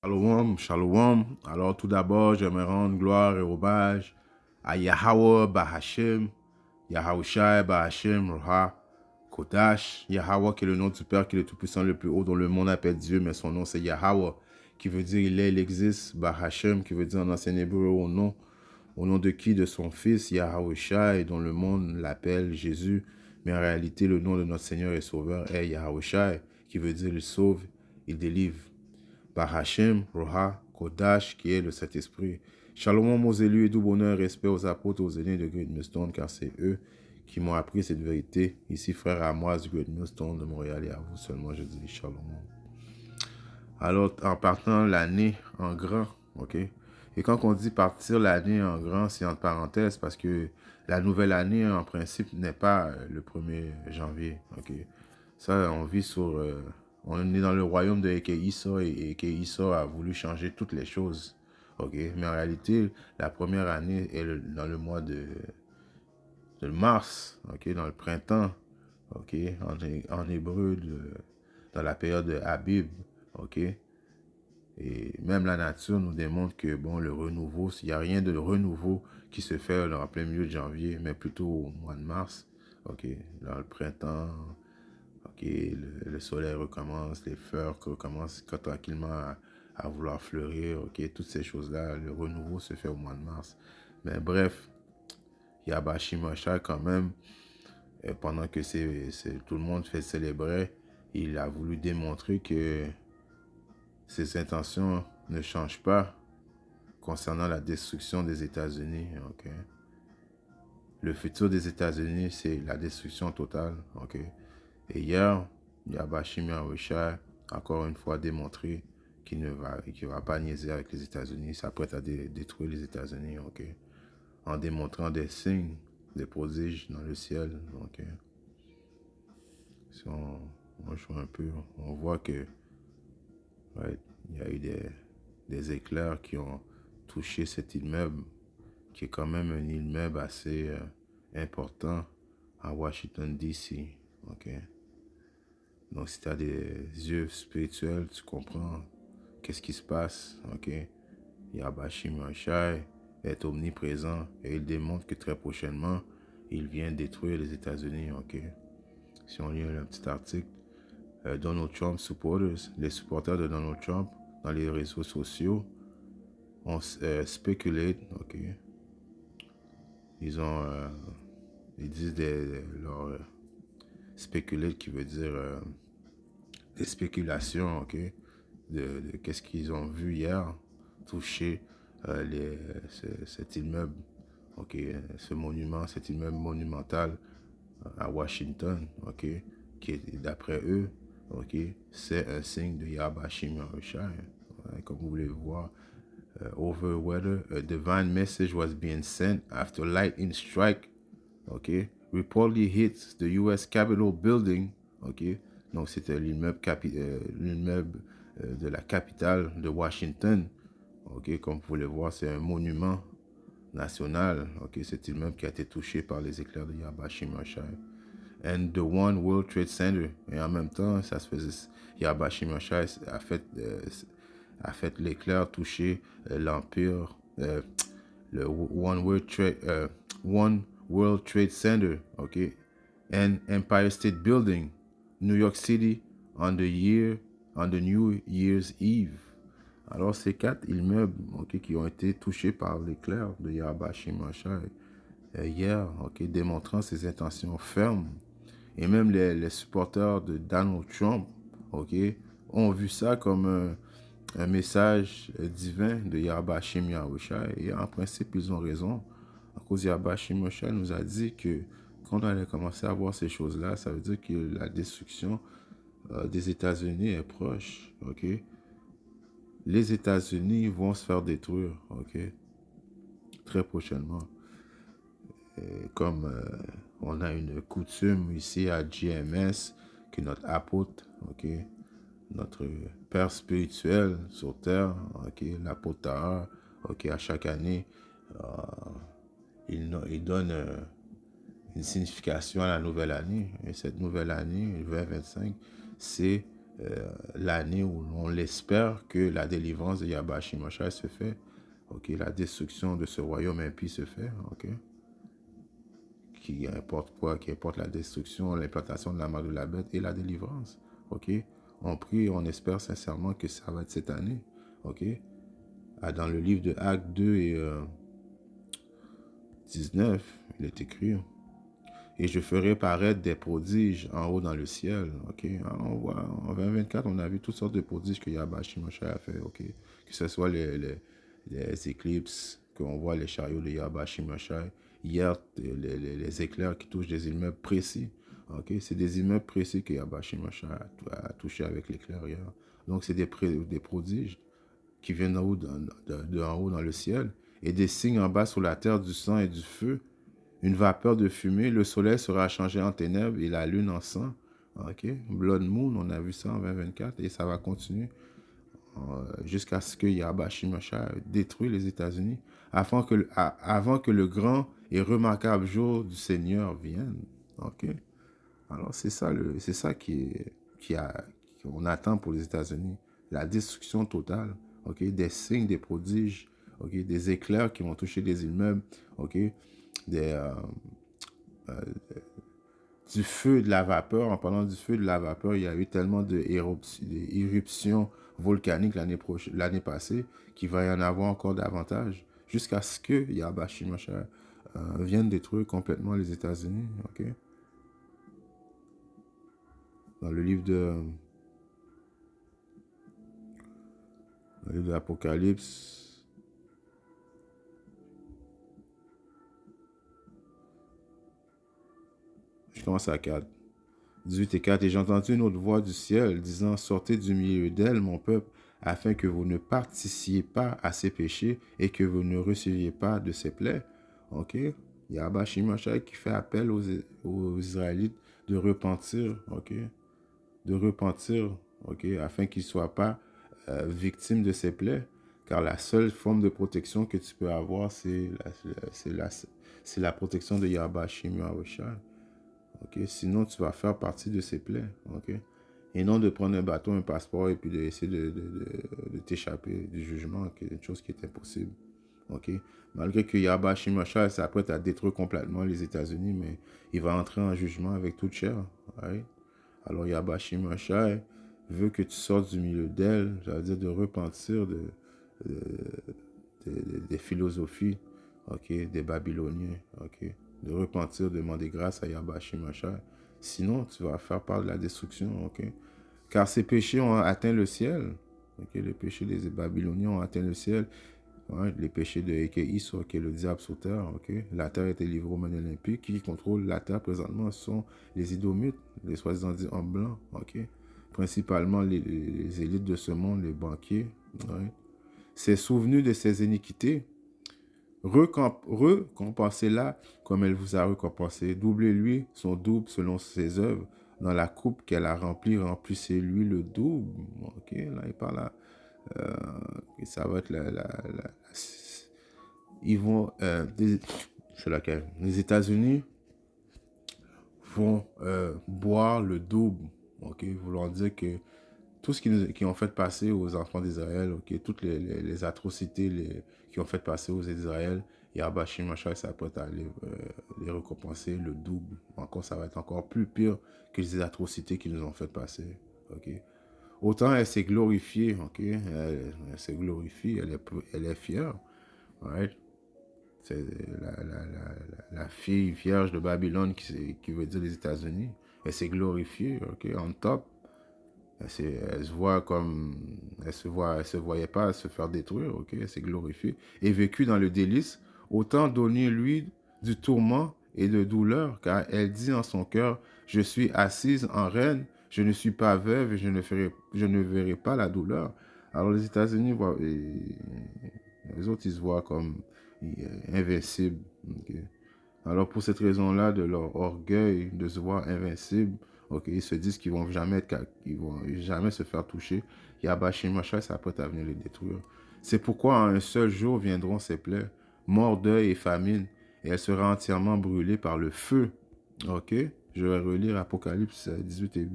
Shalom, shalom. Alors tout d'abord, j'aimerais rendre gloire et hommage à Yahweh Bahashem, Yahushai Bahashem, Roha, Kodash, Yahweh qui est le nom du Père, qui est le Tout-Puissant, le plus haut, dont le monde appelle Dieu, mais son nom c'est Yahweh, qui veut dire il est, il existe, Bahashem, qui veut dire en ancien hébreu au nom de qui? De son Fils, Yahushai, dont le monde l'appelle Jésus, mais en réalité le nom de notre Seigneur et Sauveur est Yahushai, qui veut dire il sauve, il délivre. Par Hachem, Roha, Kodash, qui est le Saint-Esprit. Shalom aux élus et tout bonheur, respect aux apôtres, aux aînés de Great Millstone, car c'est eux qui m'ont appris cette vérité. Ici, frère Amoise du Great Millstone de Montréal, et à vous seulement, je dis Shalom. Alors, en partant l'année en grand, ok? Et quand on dit partir l'année en grand, c'est entre parenthèses, parce que la nouvelle année, en principe, n'est pas le 1er janvier, ok? Ça, on vit sur... on est dans le royaume de Ekeïsa et Ekeïsa a voulu changer toutes les choses. Ok, mais en réalité, la première année est dans le mois de mars, ok, dans le printemps, ok, en hébreu, dans la période de Habib, ok. Et même la nature nous démontre que, bon, le renouveau, il n'y a rien de renouveau qui se fait en plein milieu de janvier, mais plutôt au mois de mars, ok, dans le printemps. Ok, le soleil recommence, les fleurs recommencent tranquillement à vouloir fleurir. Ok, toutes ces choses-là, le renouveau se fait au mois de mars. Mais bref, Yabashi Mosha quand même, pendant que tout le monde fait célébrer, il a voulu démontrer que ses intentions ne changent pas concernant la destruction des États-Unis. Ok, le futur des États-Unis, c'est la destruction totale. Ok. Et hier, Yabashi Mosha a encore une fois démontré qu'il ne va pas niaiser avec les États-Unis, il s'apprête à détruire les États-Unis, ok, en démontrant des signes, des prodiges dans le ciel, ok. Si on joue un peu, on voit que ouais, il y a eu des éclairs qui ont touché cet immeuble, qui est quand même un immeuble assez important à Washington, D.C., ok. Donc, si tu as des yeux spirituels, tu comprends qu'est-ce qui se passe, ok? Yabashi Mosha est omniprésent et il démontre que très prochainement, il vient détruire les États-Unis, ok? Si on lit un petit article, Donald Trump supporters, les supporters de Donald Trump dans les réseaux sociaux ont spéculé, ok? Ils disent leur spéculate qui veut dire des spéculations, ok, de qu'est-ce qu'ils ont vu hier toucher cet immeuble, ok, ce monument, cet immeuble monumental à Washington, ok, qui est d'après eux, ok, c'est un signe de Yabashi Mosha. Comme vous voulez voir, over whether a divine message was being sent after lightning strike, ok, reportedly hit the U.S. Capitol building, ok. Donc c'était l'immeuble de la capitale de Washington, ok. Comme vous pouvez le voir, c'est un monument national, ok. Cet immeuble qui a été touché par les éclairs de Yabashi Mosha. And the One World Trade Center. Et en même temps, ça se faisait, Yabashi Mosha a fait l'éclair toucher l'empire, le One World Trade Center, okay, and Empire State Building, New York City, on the New Year's Eve. Alors, ces 4 immeubles, okay, qui ont été touchés par l'éclair de Yabashi Mosha hier, okay, démontrant ses intentions fermes. Et même les supporters de Donald Trump, okay, ont vu ça comme un message divin de Yabashi Mosha. Et en principe, ils ont raison. À cause Yabashi Mosha nous a dit que quand on allait commencer à voir ces choses-là, ça veut dire que la destruction des États-Unis est proche, ok? Les États-Unis vont se faire détruire, ok? Très prochainement. Et comme on a une coutume ici à GMS, que notre apôtre, ok? Notre père spirituel sur terre, ok? L'apôtre Tahar, ok? À chaque année, il donne une signification à la nouvelle année. Et cette nouvelle année, 2025, c'est l'année où on l'espère que la délivrance de Yahweh Shimashai se fait. Ok, la destruction de ce royaume impie se fait. Ok, qui importe quoi? Qui importe la destruction, l'implantation de la marque de la bête et la délivrance. Ok, on prie, on espère sincèrement que ça va être cette année. Ok, dans le livre de Actes 2 et 19, il est écrit: et je ferai paraître des prodiges en haut dans le ciel. Ok, alors on voit en 2024, on a vu toutes sortes de prodiges que Yahweh Shimashai a fait. Ok, que ce soit les éclipses, qu'on voit les chariots de Yahweh Shimashai. Hier, les éclairs qui touchent des immeubles précis. Ok, c'est des immeubles précis que Yahweh Shimashai a touché avec l'éclair hier. Donc, c'est des prodiges qui viennent d'en haut, en haut dans le ciel, et des signes en bas sur la terre, du sang et du feu, une vapeur de fumée. Le soleil sera changé en ténèbres et la lune en sang. Ok, Blood Moon, on a vu ça en 2024 et ça va continuer jusqu'à ce que Yahweh Shimashai détruise les États-Unis avant que le grand et remarquable jour du Seigneur vienne. Ok, alors c'est ça qu'on attend pour les États-Unis, la destruction totale. Ok, des signes, des prodiges. Ok, des éclairs qui vont toucher des immeubles. Ok, des du feu et de la vapeur. En parlant du feu et de la vapeur, il y a eu tellement d'éruptions volcaniques l'année passée qu'il va y en avoir encore davantage jusqu'à ce que Yahweh Shimashai vienne détruire complètement les États-Unis. Ok, dans le livre de l'Apocalypse, je commence à 4. 18 et 4. Et j'ai entendu une autre voix du ciel disant: sortez du milieu d'elle, mon peuple, afin que vous ne participiez pas à ses péchés et que vous ne receviez pas de ses plaies. Ok? Yahweh Shimashai qui fait appel aux Israélites de repentir. Ok? De repentir. Ok? Afin qu'ils ne soient pas victimes de ses plaies. Car la seule forme de protection que tu peux avoir, c'est la protection de Yahweh Shimashai. Ok, sinon, tu vas faire partie de ses plaies. Ok, et non de prendre un bâton, un passeport et puis d'essayer de t'échapper du jugement, quelque chose qui est impossible. Ok, malgré que Yahweh Shimashai s'apprête à détruire complètement les États-Unis, mais il va entrer en jugement avec toute chair. Right? Alors Yahweh Shimashai veut que tu sortes du milieu d'elle, c'est-à-dire de repentir des philosophies, ok, des Babyloniens, ok, de repentir, demander grâce à Yahweh Shimashai. Sinon, tu vas faire part de la destruction, ok. Car ces péchés ont atteint le ciel. Ok, les péchés des Babyloniens ont atteint le ciel. Ouais, les péchés de Ékéis, qui est le diable sur terre. Ok, la terre était livrée aux mains olympiques. Qui contrôle la terre présentement sont les Idomites, les soi-disant dits hommes blancs. Ok, principalement les élites de ce monde, les banquiers. Ouais. C'est souvenu de ses iniquités. Récompensez-la comme elle vous a récompensé. Doublez-lui son double selon ses œuvres. Dans la coupe qu'elle a remplie, remplissez-lui le double. Ok, là, il parle là. Ça va être ils vont. C'est laquelle? Les États-Unis vont boire le double. Ok, voulant dire que tout ce qu'ils ont fait passer aux enfants d'Israël, ok, toutes les atrocités qui ont fait passer aux Israël, Yahweh Shimashai s'apprête à les récompenser le double. Encore, ça va être encore plus pire que les atrocités qu'ils nous ont fait passer. Ok. Autant elle s'est glorifiée, ok, elle s'est glorifiée, elle est fière. Right? C'est la fille vierge de Babylone qui veut dire les États-Unis. Elle s'est glorifiée, ok, en top. Elle se voit comme, elle se voyait pas se faire détruire, ok, elle s'est glorifiée et vécu dans le délice, autant donner lui du tourment et de douleur, car elle dit en son cœur: je suis assise en reine, je ne suis pas veuve et je ne verrai pas la douleur. Alors les États-Unis, les autres, ils se voient comme invincibles. Okay? Alors pour cette raison-là, de leur orgueil de se voir invincibles, okay, ils se disent qu'ils vont jamais se faire toucher. Yahweh Shimashai s'apprête à venir les détruire. C'est pourquoi en un seul jour viendront ces plaies, mort, deuil et famine, et elle sera entièrement brûlée par le feu. Ok, je vais relire Apocalypse 18 et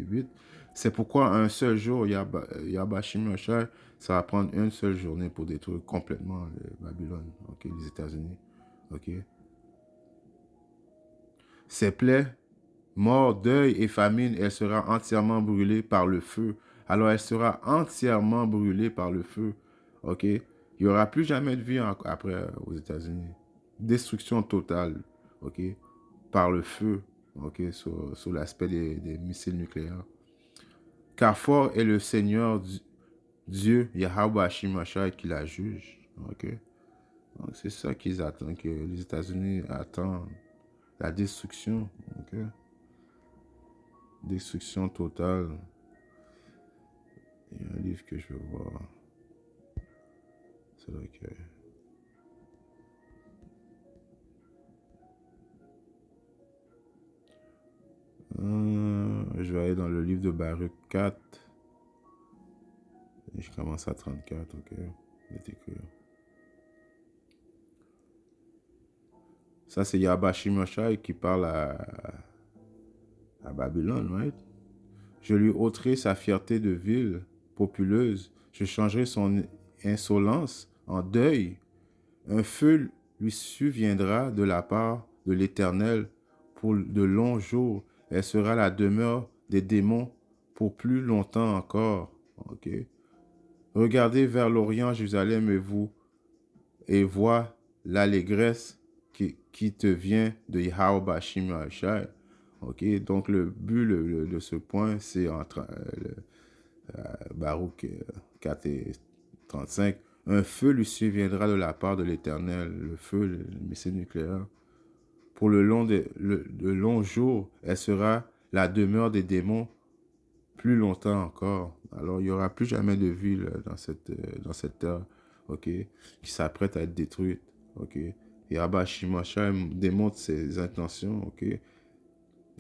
8. C'est pourquoi un seul jour, Yahbashim Machai, ça va prendre une seule journée pour détruire complètement Babylone, ok, les États-Unis. Ok. Ses plaies, mort, deuil et famine, elle sera entièrement brûlée par le feu. Alors elle sera entièrement brûlée par le feu. Ok. Il n'y aura plus jamais de vie après aux États-Unis. Destruction totale. Ok. Par le feu. Ok. Sur l'aspect des missiles nucléaires. Car fort est le Seigneur Dieu, Yahweh Hashimashai, qui la juge. Ok. Donc c'est ça qu'ils attendent, que les États-Unis attendent. La destruction. Ok. Destruction totale. Il y a un livre que je veux voir. C'est là que... je vais aller dans le livre de Baruch 4. Et je commence à 34, ok. Je vais t'écrire. Ça, c'est Yahbashim qui parle à Babylone, right? Je lui ôterai sa fierté de ville populeuse. Je changerai son insolence en deuil. Un feu lui surviendra de la part de l'Éternel pour de longs jours. Elle sera la demeure des démons pour plus longtemps encore. Ok. Regardez vers l'Orient, Jérusalem, et vois l'allégresse qui te vient de Yahweh Bashim Hashai. Ok. Donc le but de ce point, c'est entre Baruch 4 et 35. Un feu lui surviendra de la part de l'Éternel, le feu, le missile nucléaire. Pour de longs jours, elle sera la demeure des démons plus longtemps encore. Alors, il n'y aura plus jamais de ville dans cette terre, ok, qui s'apprête à être détruite, ok. Et Abba Shimasha démontre ses intentions, ok.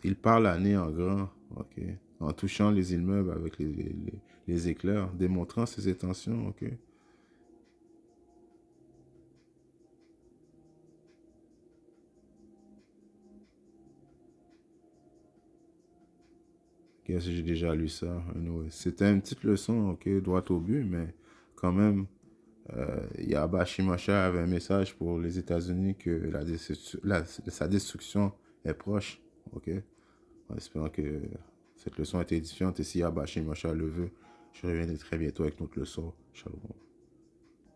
Il parle à nez en grand, ok, en touchant les immeubles avec les éclairs, démontrant ses intentions, ok. Qu'est-ce que j'ai déjà lu ça? Anyway, c'était une petite leçon, ok, droit au but, mais quand même, Yahba Shimasha avait un message pour les États-Unis que sa destruction est proche, ok? En espérant que cette leçon a été édifiante et si Yahba Shimasha le veut, je reviendrai très bientôt avec notre leçon. Shalom.